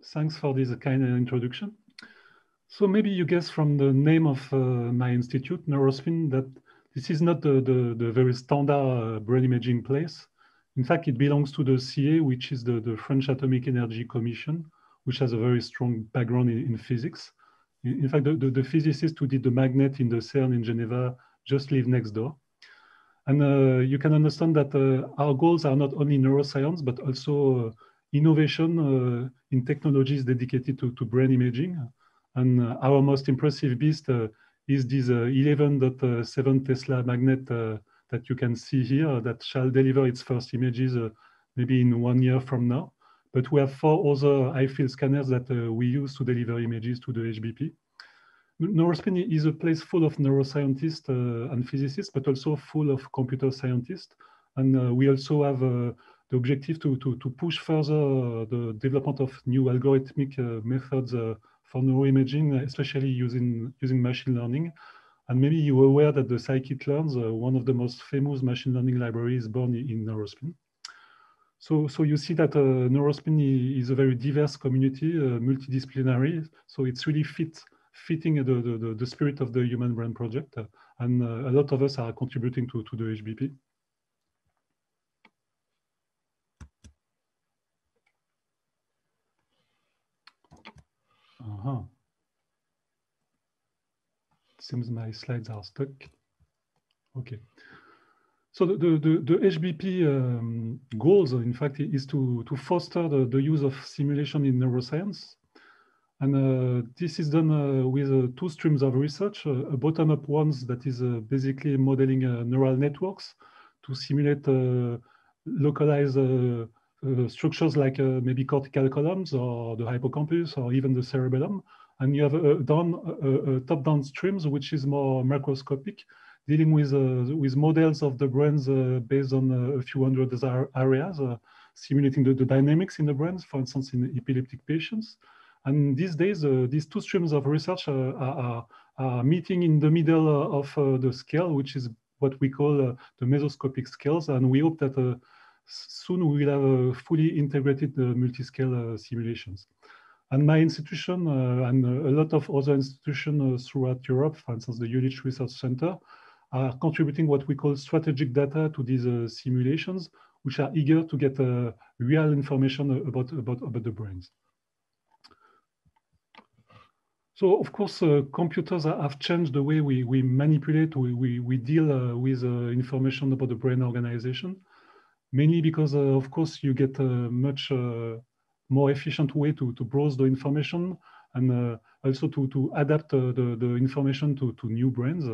Thanks for this kind of introduction. So maybe you guess from the name of my institute, Neurospin, that this is not the very standard brain imaging place. In fact, it belongs to the CA, which is the French Atomic Energy Commission, which has a very strong background in physics. In fact, the physicist who did the magnet in the CERN in Geneva just live next door. And you can understand that our goals are not only neuroscience, but also innovation in technologies dedicated to brain imaging. And our most impressive beast is this 11.7 Tesla magnet that you can see here that shall deliver its first images maybe in 1 year from now. But we have 4 other high-field scanners that we use to deliver images to the HBP. Neurospin is a place full of neuroscientists and physicists, but also full of computer scientists. And we also have the objective to push further the development of new algorithmic methods for neuroimaging, especially using machine learning. And maybe you were aware that the scikit-learns, one of the most famous machine learning libraries born in Neurospin. So you see that Neurospin is a very diverse community, multidisciplinary. So it's really fitting the spirit of the Human Brain Project. And a lot of us are contributing to the HBP. Seems my slides are stuck. Okay. So the HBP goals, in fact, is to foster the use of simulation in neuroscience. And this is done with 2 streams of research, a bottom-up ones that is basically modeling neural networks to simulate localized structures like maybe cortical columns or the hippocampus or even the cerebellum. And you have top-down streams, which is more macroscopic, dealing with models of the brains based on a few hundred areas, simulating the dynamics in the brains, for instance, in epileptic patients. And these days, these 2 streams of research are meeting in the middle of the scale, which is what we call the mesoscopic scales. And we hope that soon we will have fully integrated multi-scale simulations. And my institution and a lot of other institutions throughout Europe, for instance, the Jülich Research Center, are contributing what we call strategic data to these simulations, which are eager to get real information about the brains. So, of course, computers have changed the way we manipulate, we deal with information about the brain organization, mainly because, of course, you get a much more efficient way to browse the information and also to adapt the information to new brains.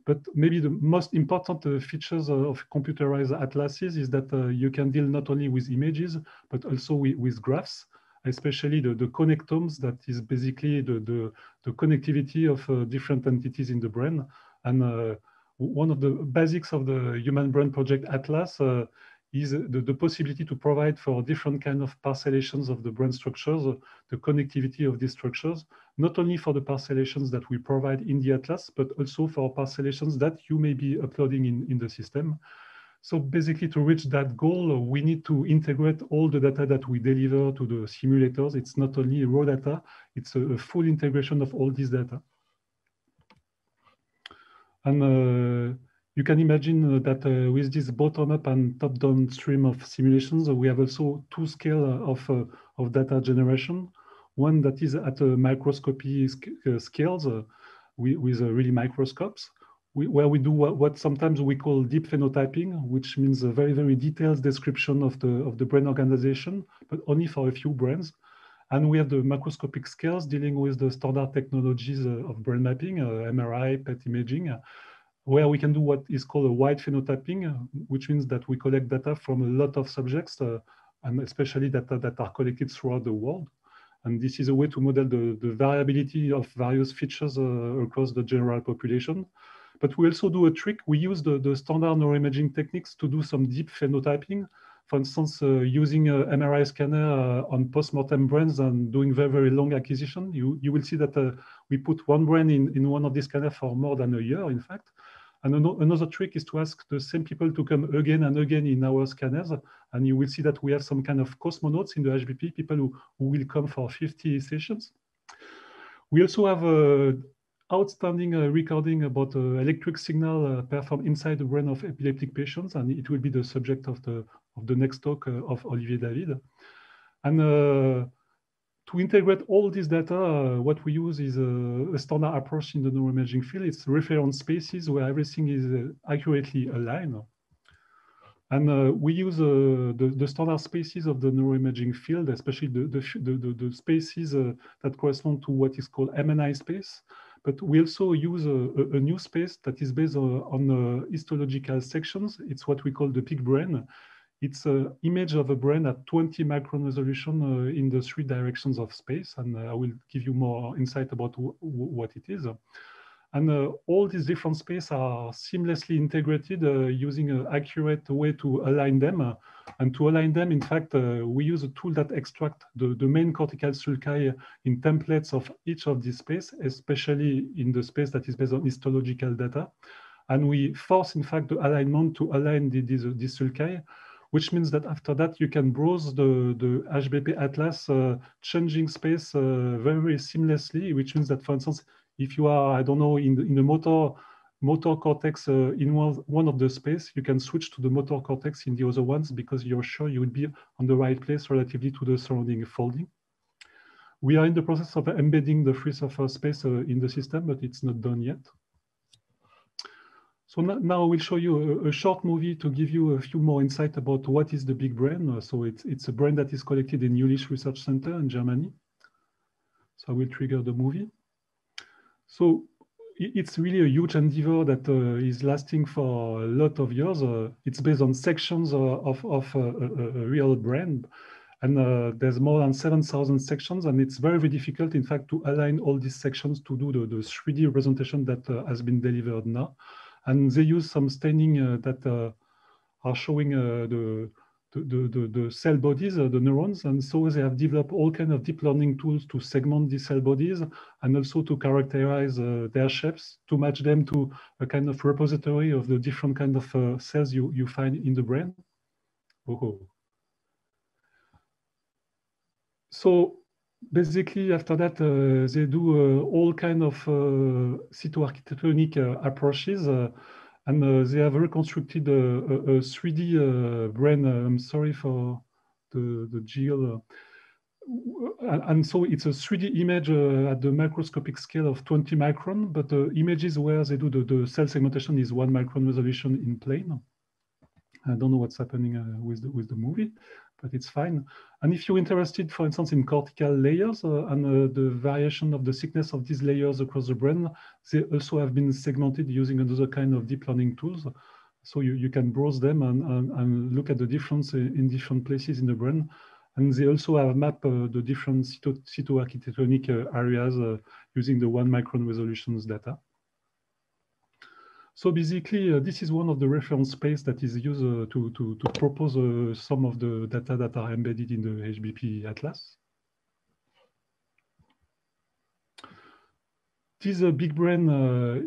But maybe the most important features of computerized atlases is that you can deal not only with images, but also with graphs, especially the connectomes, that is basically the connectivity of different entities in the brain. And one of the basics of the Human Brain Project Atlas is the possibility to provide for different kind of parcellations of the brain structures, the connectivity of these structures, not only for the parcellations that we provide in the Atlas, but also for parcellations that you may be uploading in the system. So basically, to reach that goal, we need to integrate all the data that we deliver to the simulators. It's not only raw data, it's a full integration of all this data. And you can imagine that with this bottom-up and top-down stream of simulations, we have also 2 scales of data generation. One that is at a microscopy scales with really microscopes, where we do what sometimes we call deep phenotyping, which means a very, very detailed description of the brain organization, but only for a few brains. And we have the macroscopic scales dealing with the standard technologies of brain mapping, MRI, PET imaging, where we can do what is called a wide phenotyping, which means that we collect data from a lot of subjects, and especially data that are collected throughout the world. And this is a way to model the variability of various features across the general population. But we also do a trick. We use the standard neuroimaging techniques to do some deep phenotyping. For instance, using an MRI scanner on post-mortem brains and doing very, very long acquisition. You will see that we put one brain in one of these scanners for more than a year, in fact. And another trick is to ask the same people to come again and again in our scanners. And you will see that we have some kind of cosmonauts in the HBP, people who will come for 50 sessions. We also have outstanding recording about electric signal performed inside the brain of epileptic patients, and it will be the subject of the next talk of Olivier David. And to integrate all this data, what we use is a standard approach in the neuroimaging field. It's reference spaces where everything is accurately aligned. And we use the standard spaces of the neuroimaging field, especially the spaces that correspond to what is called MNI space. But we also use a new space that is based on histological sections. It's what we call the big brain. It's an image of a brain at 20 micron resolution in the 3 directions of space. And I will give you more insight about what it is. And all these different spaces are seamlessly integrated using an accurate way to align them. And to align them, in fact, we use a tool that extracts the main cortical sulci in templates of each of these spaces, especially in the space that is based on histological data. And we force, in fact, the alignment to align these sulci, which means that after that, you can browse the HBP atlas changing space very seamlessly, which means that, for instance, if you are, I don't know, in the motor cortex in one of the space, you can switch to the motor cortex in the other ones because you're sure you would be on the right place relatively to the surrounding folding. We are in the process of embedding the free surface space in the system, but it's not done yet. So now I will show you a short movie to give you a few more insight about what is the big brain. So it's a brain that is collected in Jülich Research Center in Germany. So I will trigger the movie. So it's really a huge endeavor that is lasting for a lot of years. It's based on sections of a real brain. And there's more than 7,000 sections, and it's very, very difficult, in fact, to align all these sections to do the 3D representation that has been delivered now. And they use some staining that are showing the cell bodies, the neurons. And so they have developed all kinds of deep learning tools to segment these cell bodies and also to characterize their shapes, to match them to a kind of repository of the different kind of cells you find in the brain. Oh. So basically, after that, they do all kinds of cytoarchitectonic approaches, and they have reconstructed a 3D brain. I'm sorry for the GL. And so it's a 3D image at the microscopic scale of 20 micron, but the images where they do the cell segmentation is 1 micron resolution in plane. I don't know what's happening with the movie, but it's fine. And if you're interested, for instance, in cortical layers and the variation of the thickness of these layers across the brain, they also have been segmented using another kind of deep learning tools. So you can browse them and look at the difference in different places in the brain. And they also have mapped the different cytoarchitectonic areas using the 1 micron resolutions data. So basically, this is one of the reference space that is used to propose some of the data that are embedded in the HBP atlas. This big brain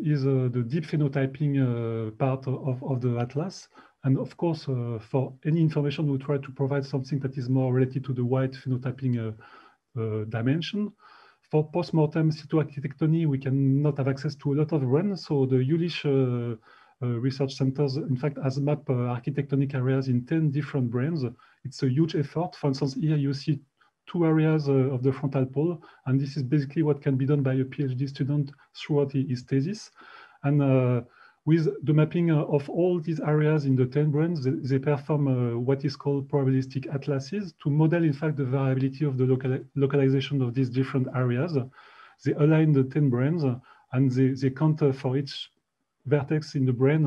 is the deep phenotyping part of the atlas. And of course, for any information, we try to provide something that is more related to the wide phenotyping dimension. For post-mortem cytoarchitectony, we cannot have access to a lot of brains. So the Jülich Research Centers, in fact, has mapped architectonic areas in 10 different brains. It's a huge effort. For instance, here you see 2 areas of the frontal pole. And this is basically what can be done by a PhD student throughout his thesis. And with the mapping of all these areas in the 10 brains, they perform what is called probabilistic atlases to model, in fact, the variability of the localization of these different areas. They align the 10 brains and they count for each vertex in the brain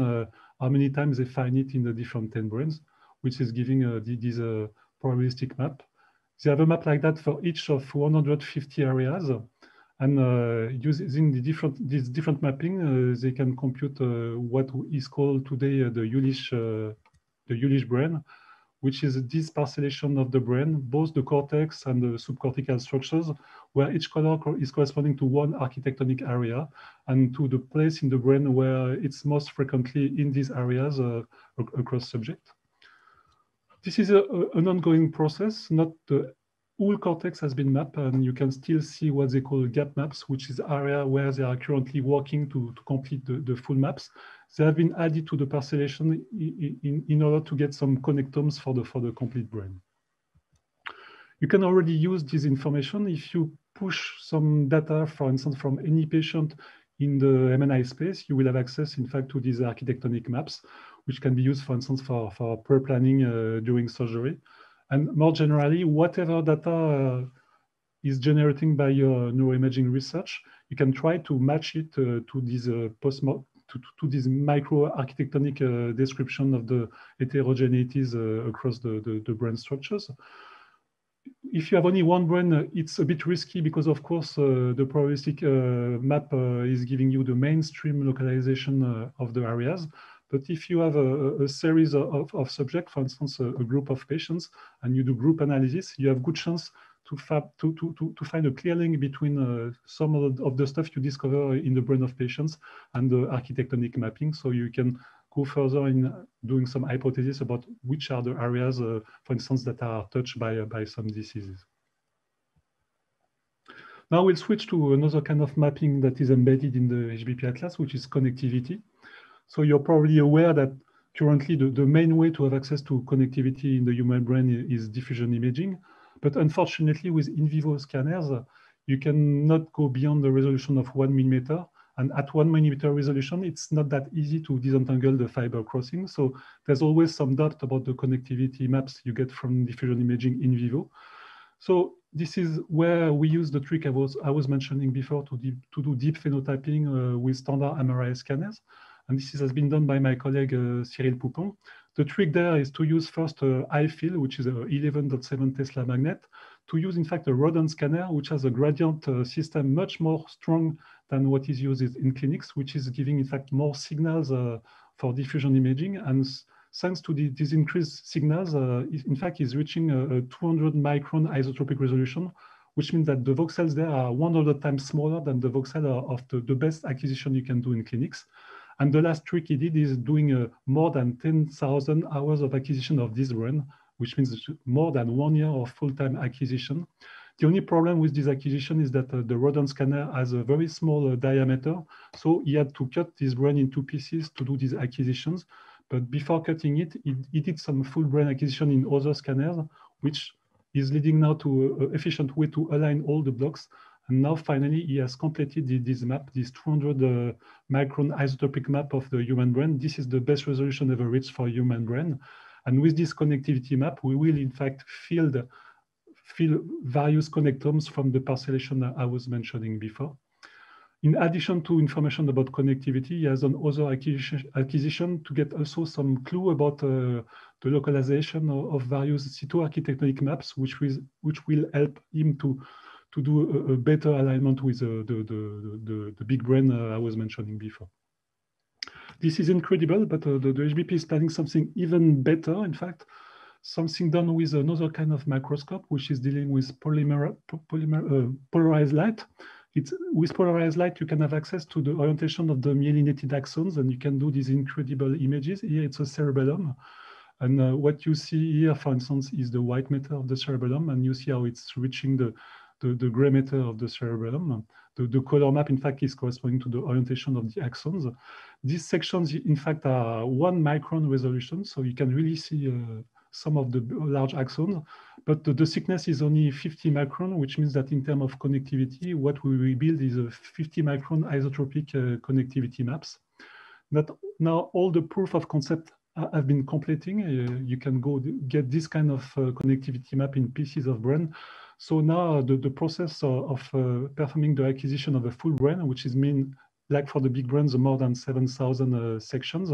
how many times they find it in the different 10 brains, which is giving this probabilistic map. They have a map like that for each of 150 areas. And using these different mapping, they can compute what is called today the Jülich brain, which is this parcellation of the brain, both the cortex and the subcortical structures, where each color is corresponding to one architectonic area and to the place in the brain where it's most frequently in these areas across subject. This is an ongoing process. Not the whole cortex has been mapped, and you can still see what they call gap maps, which is area where they are currently working to complete the full maps. They have been added to the parcellation in order to get some connectomes for the complete brain. You can already use this information if you push some data, for instance, from any patient in the MNI space. You will have access, in fact, to these architectonic maps, which can be used, for instance, for pre-planning during surgery. And more generally, whatever data is generating by your neuroimaging research, you can try to match it to these to this micro-architectonic description of the heterogeneities across the brain structures. If you have only one brain, it's a bit risky because, of course, the probabilistic map is giving you the mainstream localization of the areas. But if you have a series of subjects, for instance, a group of patients, and you do group analysis, you have good chance to find a clear link between some of the stuff you discover in the brain of patients and the architectonic mapping. So you can go further in doing some hypotheses about which are the areas, for instance, that are touched by some diseases. Now we'll switch to another kind of mapping that is embedded in the HBP Atlas, which is connectivity. So you're probably aware that currently the main way to have access to connectivity in the human brain is diffusion imaging. But unfortunately, with in vivo scanners, you cannot go beyond the resolution of 1 millimeter. And at 1 millimeter resolution, it's not that easy to disentangle the fiber crossing. So there's always some doubt about the connectivity maps you get from diffusion imaging in vivo. So this is where we use the trick I was mentioning before to do deep phenotyping with standard MRI scanners. And this has been done by my colleague Cyril Poupon. The trick there is to use first iField, which is a 11.7 Tesla magnet, to use, in fact, a rodent scanner, which has a gradient system much more strong than what is used in clinics, which is giving, in fact, more signals for diffusion imaging. And thanks to these increased signals, in fact, is reaching a 200 micron isotropic resolution, which means that the voxels there are 100 times smaller than the voxel of the best acquisition you can do in clinics. And the last trick he did is doing more than 10,000 hours of acquisition of this brain, which means more than 1 year of full-time acquisition. The only problem with this acquisition is that the rodent scanner has a very small diameter. So he had to cut this brain into pieces to do these acquisitions. But before cutting it, he did some full brain acquisition in other scanners, which is leading now to an efficient way to align all the blocks. And now finally, he has completed this map, this 200 micron isotopic map of the human brain. This is the best resolution ever reached for human brain. And with this connectivity map, we will in fact fill various connectomes from the parcellation that I was mentioning before. In addition to information about connectivity, he has done other acquisition to get also some clue about the localization of various cytoarchitectonic maps, which will help him to do a better alignment with the big brain I was mentioning before. This is incredible, but the HBP is planning something even better. In fact, something done with another kind of microscope, which is dealing with polarized light. With polarized light, you can have access to the orientation of the myelinated axons, and you can do these incredible images. Here, it's a cerebellum. And what you see here, for instance, is the white matter of the cerebellum, and you see how it's reaching the gray matter of the cerebellum. The color map, in fact, is corresponding to the orientation of the axons. These sections, in fact, are 1 micron resolution, so you can really see some of the large axons, but the thickness is only 50 micron, which means that in terms of connectivity, what we will build is a 50 micron isotropic connectivity maps. Now all the proof of concept have been completing. You can go get this kind of connectivity map in pieces of brain. So now the process of performing the acquisition of a full brain, which is mean like for the big brains, the more than 7,000 sections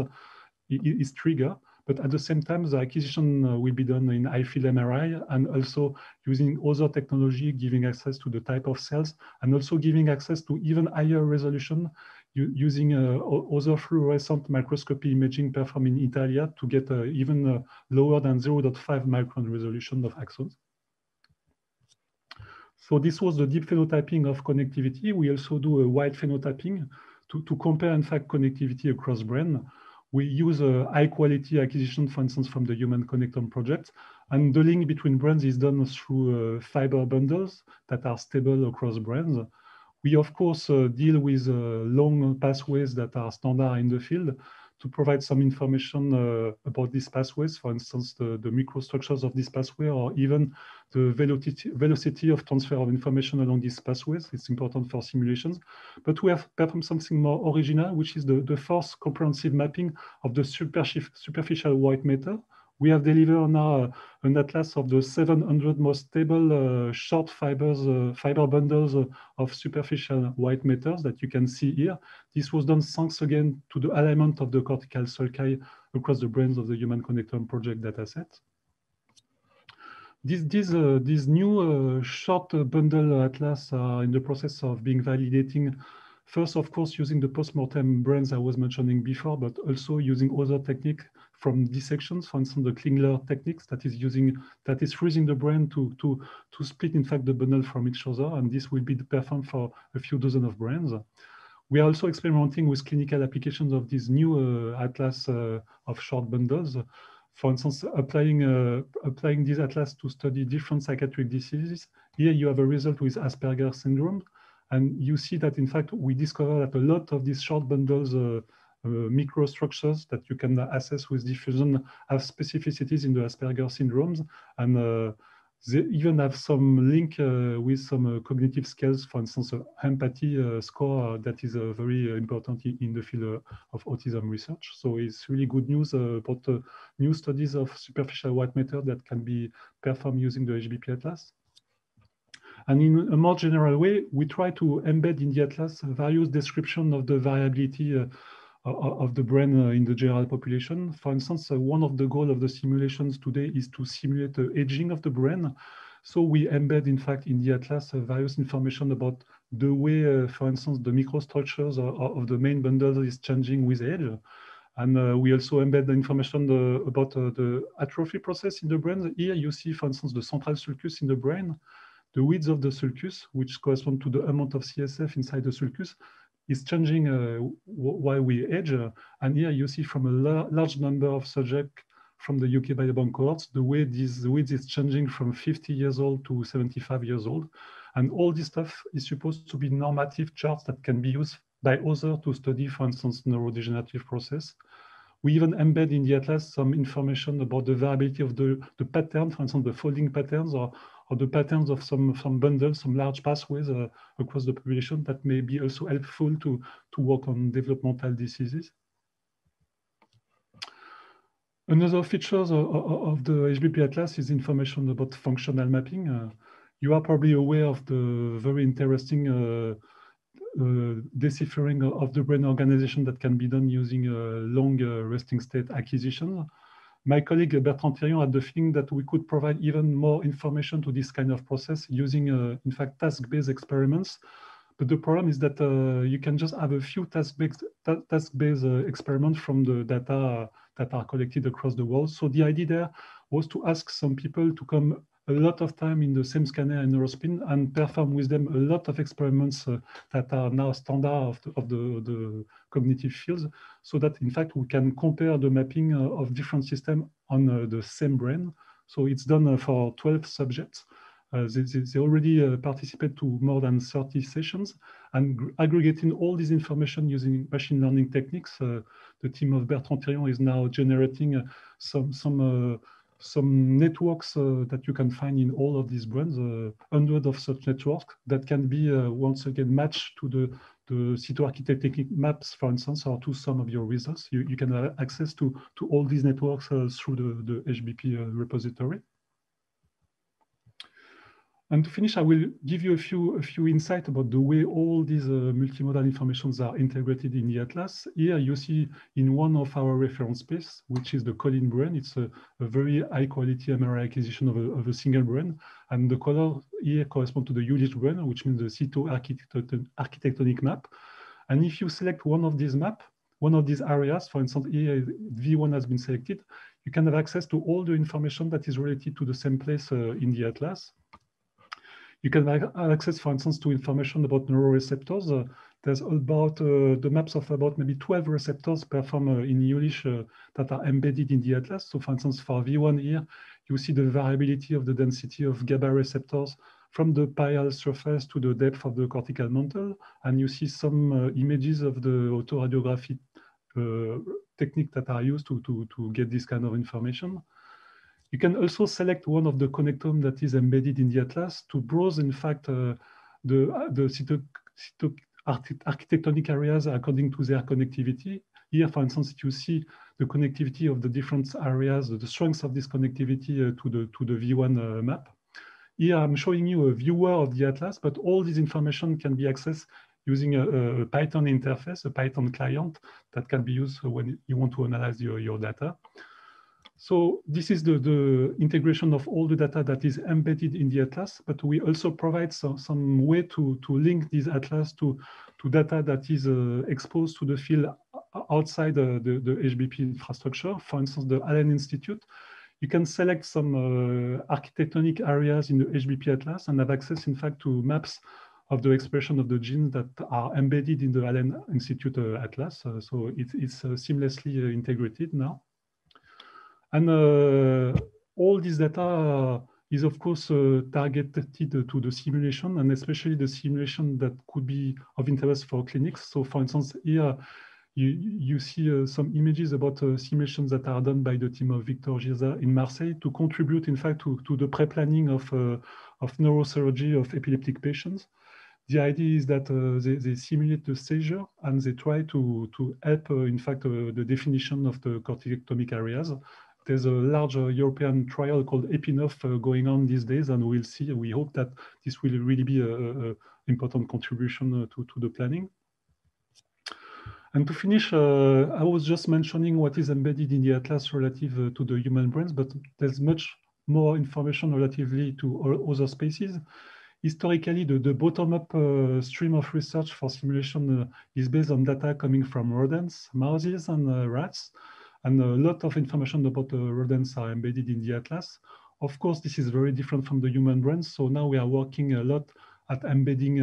is triggered. But at the same time, the acquisition will be done in iField MRI and also using other technology, giving access to the type of cells and also giving access to even higher resolution using other fluorescent microscopy imaging performed in Italia to get even lower than 0.5 micron resolution of axons. So this was the deep phenotyping of connectivity. We also do a wide phenotyping to compare, in fact, connectivity across brain. We use a high quality acquisition, for instance, from the Human Connectome project. And the link between brains is done through fiber bundles that are stable across brains. We, of course, deal with long pathways that are standard in the field to provide some information about these pathways, for instance, the microstructures of this pathway, or even the velocity of transfer of information along these pathways. It's important for simulations. But we have performed something more original, which is the first comprehensive mapping of the superficial white matter. We have delivered now an atlas of the 700 most stable short fiber bundles of superficial white matters that you can see here. This was done thanks again to the alignment of the cortical sulci across the brains of the Human Connectome project dataset. These new short bundle atlas are in the process of being validating. First, of course, using the postmortem brains I was mentioning before, but also using other techniques from dissections, for instance, the Klingler techniques that is freezing the brain to split, in fact, the bundle from each other, and this will be performed for a few dozen of brains. We are also experimenting with clinical applications of this new atlas of short bundles. For instance, applying this atlas to study different psychiatric diseases. Here you have a result with Asperger's syndrome. And you see that, in fact, we discover that a lot of these short bundles, microstructures that you can assess with diffusion have specificities in the Asperger's syndromes. And they even have some link with some cognitive skills, for instance, empathy score that is very important in the field of autism research. So it's really good news about new studies of superficial white matter that can be performed using the HBP Atlas. And in a more general way, we try to embed in the atlas various descriptions of the variability of the brain in the general population. For instance, one of the goals of the simulations today is to simulate the aging of the brain. So we embed, in fact, in the atlas various information about the way, for instance, the microstructures of the main bundle is changing with age. And we also embed the information about the atrophy process in the brain. Here you see, for instance, the central sulcus in the brain. The width of the sulcus, which corresponds to the amount of CSF inside the sulcus, is changing while we age. And here you see from a large number of subjects from the UK Biobank cohorts, the way this width is changing from 50 years old to 75 years old. And all this stuff is supposed to be normative charts that can be used by others to study, for instance, neurodegenerative process. We even embed in the atlas some information about the variability of the pattern, for instance, the folding patterns or the patterns of some bundles, some large pathways across the population that may be also helpful to work on developmental diseases. Another feature of the HBP Atlas is information about functional mapping. You are probably aware of the very interesting deciphering of the brain organization that can be done using long resting state acquisition. My colleague Bertrand Thirion had the feeling that we could provide even more information to this kind of process using, in fact, task-based experiments. But the problem is that you can just have a few task-based experiments from the data that are collected across the world. So the idea there was to ask some people to come a lot of time in the same scanner and Neurospin and perform with them a lot of experiments that are now standard of the cognitive fields, so that in fact we can compare the mapping of different systems on the same brain. So it's done for 12 subjects. They already participate to more than 30 sessions, and aggregating all this information using machine learning techniques. The team of Bertrand Thirion is now generating some networks that you can find in all of these brains, hundreds of such networks that can be once again matched to the cytoarchitect technique maps, for instance, or to some of your results. You can have access to all these networks through the HBP repository. And to finish, I will give you a few insights about the way all these multimodal informations are integrated in the atlas. Here you see in one of our reference space, which is the Colin brain. It's a very high quality MRI acquisition of a single brain. And the color here corresponds to the Jülich brain, which means the cytoarchitectonic map. And if you select one of these maps, one of these areas, for instance, here V1 has been selected, you can have access to all the information that is related to the same place in the atlas. You can have access, for instance, to information about neuroreceptors. There's about the maps of about maybe 12 receptors performed in English that are embedded in the atlas. So for instance, for V1 here, you see the variability of the density of GABA receptors from the pial surface to the depth of the cortical mantle. And you see some images of the autoradiography technique that are used to get this kind of information. You can also select one of the connectome that is embedded in the atlas to browse, in fact, the architectonic areas according to their connectivity. Here, for instance, you see the connectivity of the different areas, the strengths of this connectivity to the V1 map. Here, I'm showing you a viewer of the atlas, but all this information can be accessed using a Python interface, a Python client that can be used when you want to analyze your data. So this is the integration of all the data that is embedded in the atlas, but we also provide some way to link this atlas to data that is exposed to the field outside the HBP infrastructure. For instance, the Allen Institute. You can select some architectonic areas in the HBP atlas and have access, in fact, to maps of the expression of the genes that are embedded in the Allen Institute atlas. So it's seamlessly integrated now. And all this data is, of course, targeted to the simulation, and especially the simulation that could be of interest for clinics. So, for instance, here you see some images about simulations that are done by the team of Victor Girza in Marseille to contribute, in fact, to the pre-planning of neurosurgery of epileptic patients. The idea is that they simulate the seizure and they try to help, in fact, the definition of the corticectomic areas. There's a large European trial called EPINOF going on these days, and we'll see. We hope that this will really be an important contribution to the planning. And to finish, I was just mentioning what is embedded in the atlas relative to the human brains, but there's much more information relatively to other species. Historically, the bottom-up stream of research for simulation is based on data coming from rodents, mouses, and rats. And a lot of information about rodents are embedded in the atlas. Of course, this is very different from the human brains. So now we are working a lot at embedding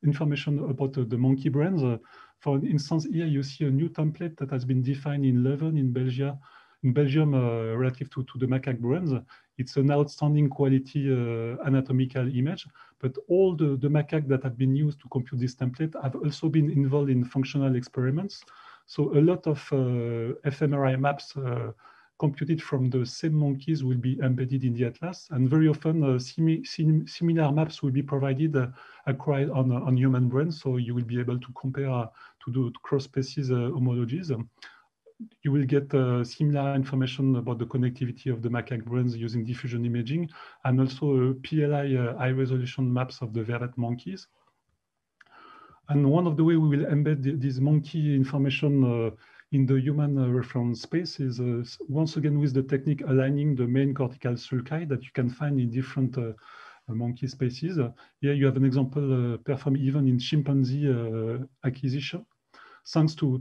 information about the monkey brains. For instance, here you see a new template that has been defined in Leuven in Belgium relative to the macaque brains. It's an outstanding quality anatomical image, but all the macaques that have been used to compute this template have also been involved in functional experiments. So a lot of fMRI maps computed from the same monkeys will be embedded in the atlas, and very often similar maps will be provided acquired on human brains, so you will be able to compare to the cross-species homologies. You will get similar information about the connectivity of the macaque brains using diffusion imaging, and also PLI high-resolution maps of the vervet monkeys. And one of the ways we will embed this monkey information in the human reference space is once again with the technique aligning the main cortical sulci that you can find in different monkey species. Here you have an example performed even in chimpanzee acquisition, thanks to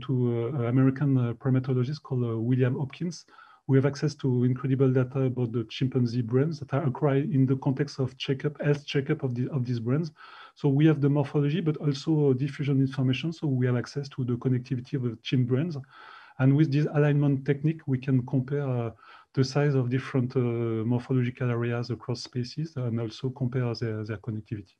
American primatologist called William Hopkins. We have access to incredible data about the chimpanzee brains that are acquired in the context of health checkup of these brains. So we have the morphology, but also diffusion information. So we have access to the connectivity of the chimp brains. And with this alignment technique, we can compare the size of different morphological areas across species and also compare their connectivity.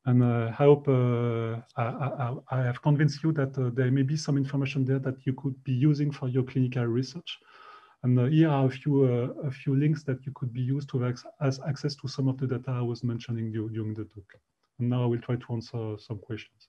And I hope I have convinced you that there may be some information there that you could be using for your clinical research. And here are a few links that you could be used to have access to some of the data I was mentioning during the talk. And now I will try to answer some questions.